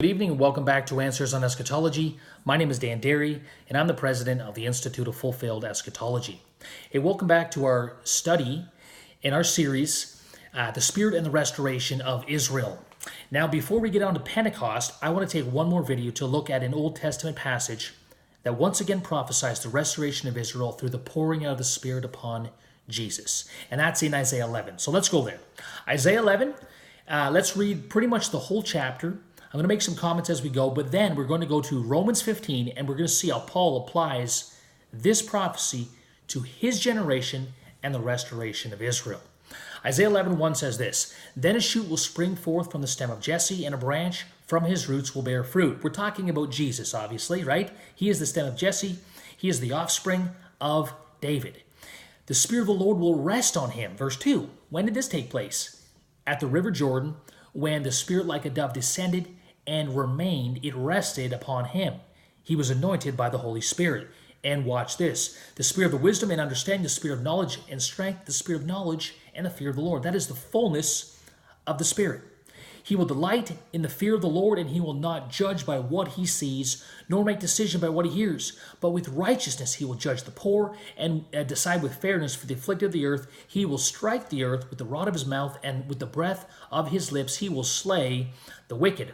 Good evening and welcome back to Answers on Eschatology. My name is Dan Derry and I'm the president of the Institute of Fulfilled Eschatology. Hey, welcome back to our study in our series, The Spirit and the Restoration of Israel. Now, before we get on to Pentecost, I want to take one more video to look at an Old Testament passage that once again prophesies the restoration of Israel through the pouring out of the Spirit upon Jesus. And that's in Isaiah 11. So let's go there. Isaiah 11, let's read pretty much the whole chapter. I'm going to make some comments as we go, but then we're going to go to Romans 15, and we're going to see how Paul applies this prophecy to his generation and the restoration of Israel. Isaiah 11:1 says this, "Then a shoot will spring forth from the stem of Jesse, and a branch from his roots will bear fruit." We're talking about Jesus, obviously, right? He is the stem of Jesse. He is the offspring of David. "The Spirit of the Lord will rest on him." Verse 2, when did this take place? At the river Jordan, when the Spirit like a dove descended and remained, it rested upon him. He was anointed by the Holy Spirit. And watch this. "The spirit of wisdom and understanding, the spirit of knowledge and strength, the spirit of knowledge and the fear of the Lord." That is the fullness of the Spirit. "He will delight in the fear of the Lord, and he will not judge by what he sees, nor make decision by what he hears. But with righteousness he will judge the poor, and decide with fairness for the afflicted of the earth. He will strike the earth with the rod of his mouth, and with the breath of his lips he will slay the wicked.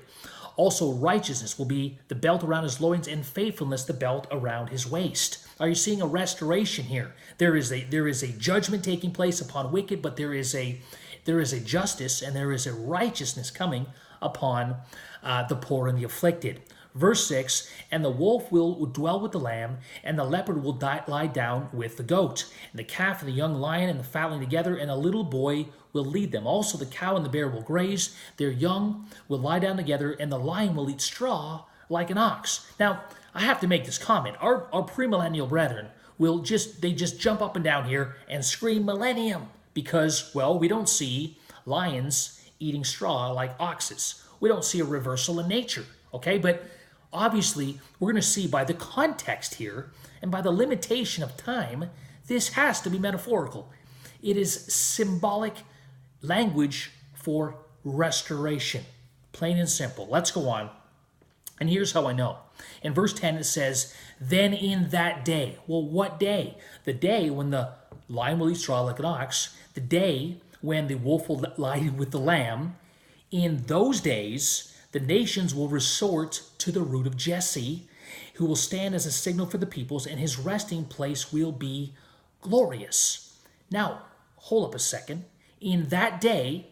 Also righteousness will be the belt around his loins, and faithfulness the belt around his waist." Are you seeing a restoration here? There is a judgment taking place upon wicked, but there is a justice and there is a righteousness coming upon the poor and the afflicted. Verse 6, "And the wolf will dwell with the lamb, and the leopard will lie down with the goat. And the calf and the young lion and the fatling together, and a little boy will lead them. Also the cow and the bear will graze, their young will lie down together, and the lion will eat straw like an ox." Now, I have to make this comment. Our premillennial brethren they just jump up and down here and scream millennium because, well, we don't see lions eating straw like oxes. We don't see a reversal in nature, okay? But obviously, we're going to see by the context here and by the limitation of time, this has to be metaphorical. It is symbolic language for restoration, plain and simple. Let's go on. And here's how I know. In verse 10, it says, "Then in that day." Well, what day? The day when the lion will eat straw like an ox, the day when the wolf will lie with the lamb. "In those days, the nations will resort to the root of Jesse, who will stand as a signal for the peoples, and his resting place will be glorious." Now, hold up a second. In that day,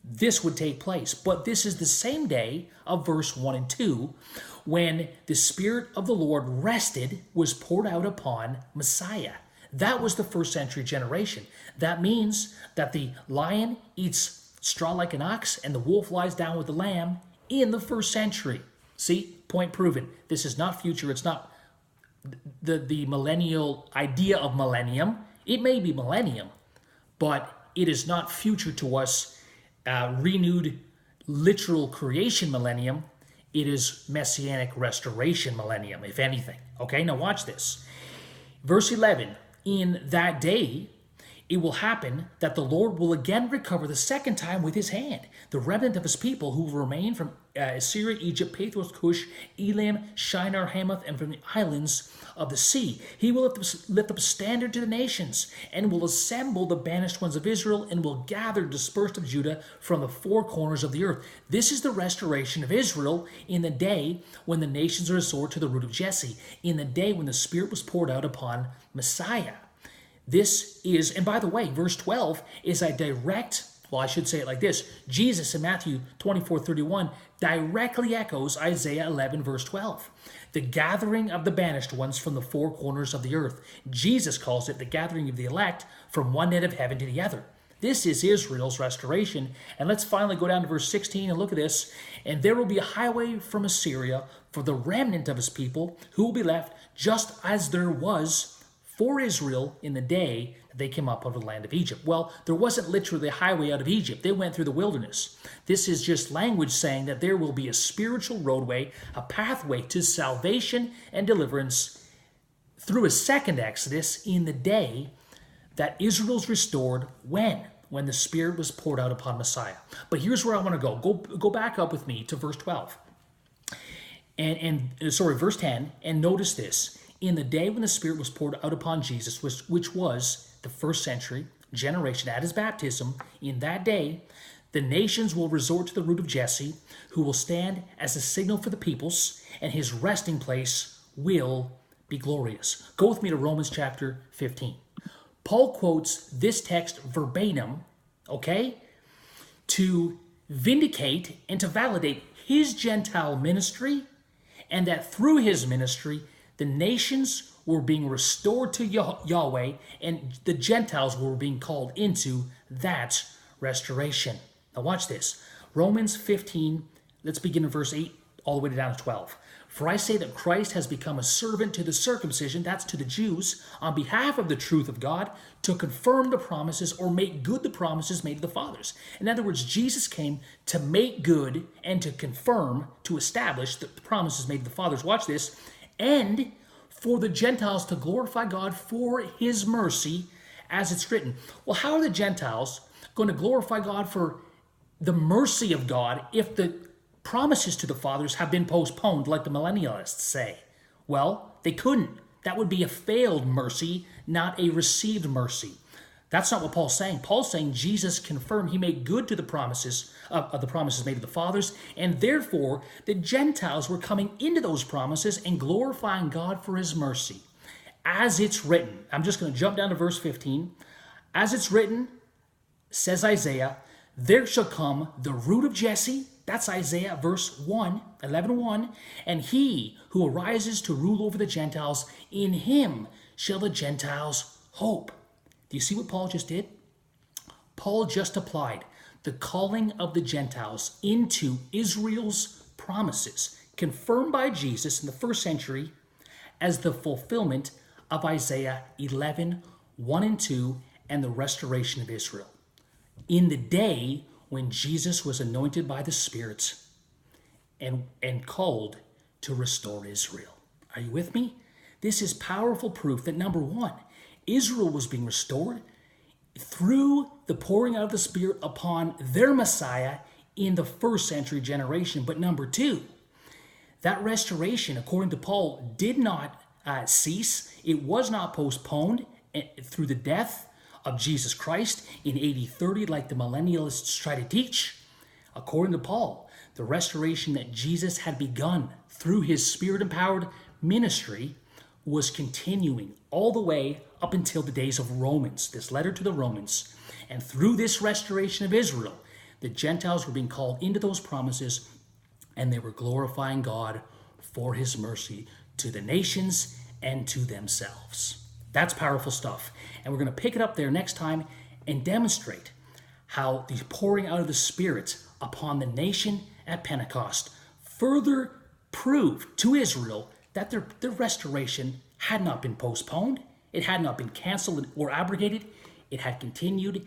this would take place. But this is the same day of verse 1 and 2, when the Spirit of the Lord rested, was poured out upon Messiah. That was the first century generation. That means that the lion eats straw like an ox, and the wolf lies down with the lamb in the first century. See, point proven. This is not future. It's not the millennial idea of millennium. It may be millennium, but it is not future to us, renewed literal creation millennium. It is messianic restoration millennium, if anything. Okay, now watch this. Verse 11, "In that day it will happen that the Lord will again recover the second time with his hand the remnant of his people who will remain from Assyria, Egypt, Pathros, Cush, Elam, Shinar, Hamath, and from the islands of the sea. He will lift up a standard to the nations, and will assemble the banished ones of Israel, and will gather dispersed of Judah from the four corners of the earth." This is the restoration of Israel in the day when the nations resort to the root of Jesse, in the day when the Spirit was poured out upon Messiah. This is, and by the way, verse 12 is a direct, well, I should say it like this. Jesus in Matthew 24:31 directly echoes Isaiah 11, verse 12. The gathering of the banished ones from the four corners of the earth. Jesus calls it the gathering of the elect from one end of heaven to the other. This is Israel's restoration. And let's finally go down to verse 16 and look at this. "And there will be a highway from Assyria for the remnant of his people, who will be left, just as there was for Israel in the day that they came up out of the land of Egypt." Well, there wasn't literally a highway out of Egypt. They went through the wilderness. This is just language saying that there will be a spiritual roadway, a pathway to salvation and deliverance through a second Exodus in the day that Israel's restored. When? When the Spirit was poured out upon Messiah. But here's where I want to go. Go back up with me to verse 12. Verse 10, and notice this. In the day when the Spirit was poured out upon Jesus, which was the first century generation at his baptism, in that day, the nations will resort to the root of Jesse, who will stand as a signal for the peoples, and his resting place will be glorious. Go with me to Romans chapter 15. Paul quotes this text verbatim, okay, to vindicate and to validate his Gentile ministry, and that through his ministry, the nations were being restored to Yahweh, and the Gentiles were being called into that restoration. Now watch this. Romans 15, let's begin in verse 8 all the way down to 12. For I say that Christ has become a servant to the circumcision, that's to the Jews, on behalf of the truth of God, to confirm the promises or make good the promises made to the fathers. In other words, Jesus came to make good and to confirm, to establish the promises made to the fathers. Watch this. And for the Gentiles to glorify God for his mercy, as it's written. Well, how are the Gentiles going to glorify God for the mercy of God if the promises to the fathers have been postponed, like the millennialists say? Well, they couldn't. That would be a failed mercy, not a received mercy. That's not what Paul's saying. Paul's saying Jesus confirmed, he made good to the promises of the promises made to the fathers, and therefore the Gentiles were coming into those promises and glorifying God for his mercy. As it's written, I'm just going to jump down to verse 15. As it's written, says Isaiah, there shall come the root of Jesse, that's Isaiah verse 1, 11:1, and he who arises to rule over the Gentiles, in him shall the Gentiles hope. Do you see what Paul just did? Paul just applied the calling of the Gentiles into Israel's promises, confirmed by Jesus in the first century as the fulfillment of Isaiah 11, 1 and 2, and the restoration of Israel. In the day when Jesus was anointed by the Spirit and called to restore Israel. Are you with me? This is powerful proof that, number one, Israel was being restored through the pouring out of the Spirit upon their Messiah in the first century generation. But number two, that restoration, according to Paul, did not cease. It was not postponed through the death of Jesus Christ in AD 30, like the millennialists try to teach. According to Paul, the restoration that Jesus had begun through his Spirit-empowered ministry was continuing all the way up until the days of Romans, this letter to the Romans. And through this restoration of Israel, the Gentiles were being called into those promises, and they were glorifying God for his mercy to the nations and to themselves. That's powerful stuff. And we're going to pick it up there next time and demonstrate how the pouring out of the Spirit upon the nation at Pentecost further proved to Israel that their restoration had not been postponed, it had not been canceled or abrogated, it had continued,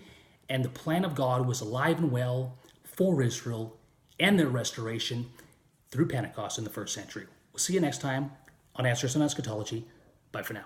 and the plan of God was alive and well for Israel and their restoration through Pentecost in the first century. We'll see you next time on Answers on Eschatology. Bye for now.